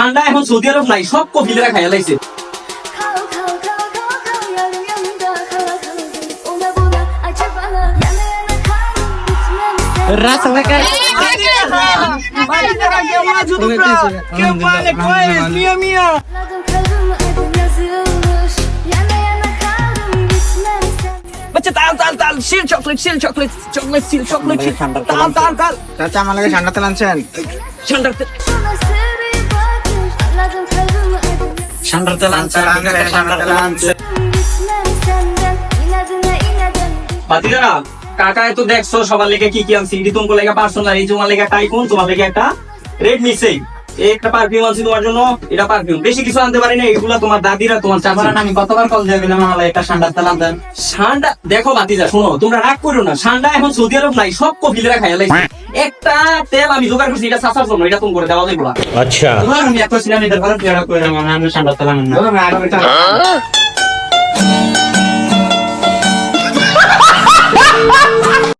ঠান্ডা এখন সৌদি আরব নাই, সব কপিলেরা খাইয়া লাইছে। বাচ্চা তাল তাল তাল, শিল চকলেট, শিল চকলেট, চকলেট শিল চকলেট, তাল তাল তাল। চাচা আমার লাগে ঠান্ডা তেল আনছেন? ঠান্ডার তেল, ঠান্ডার তেল আনছেন, ঠান্ডার তেল আনছেন। বাতিরা কাকা তো দেখছো সবার লেগে কি কি আনছি। এটি তোমার লেগে পার্সোনাল, এই তোমার লেগে টাইকুন, তোমার লেগে একটা রেডমি সেই একটা পারফিউম আনছি তোমার জন্য। এটা পারফিউম, বেশি কিছু আনতে পারি না। এগুলা তোমার দাদিরা তোমার চাচারা। আমি কতবার কল দিয়ে গেলাম আমার একটা ঠান্ডা তেল আনতেন। ঠান্ডা দেখো বাতিজা, শোনো তোমরা রাগ করো না। ঠান্ডা এখন সৌদি আরব নাই, সব কপিলেরা খাইয়া লাইছে। একটা তেল আমি জোগাড় করছি, এটা চাচার জন্য, এটা তুমি করে দেওয়া যাবে। अच्छा আমি এত সিনেমা নিতে পারো, ঠান্ডা তেল আনেন না।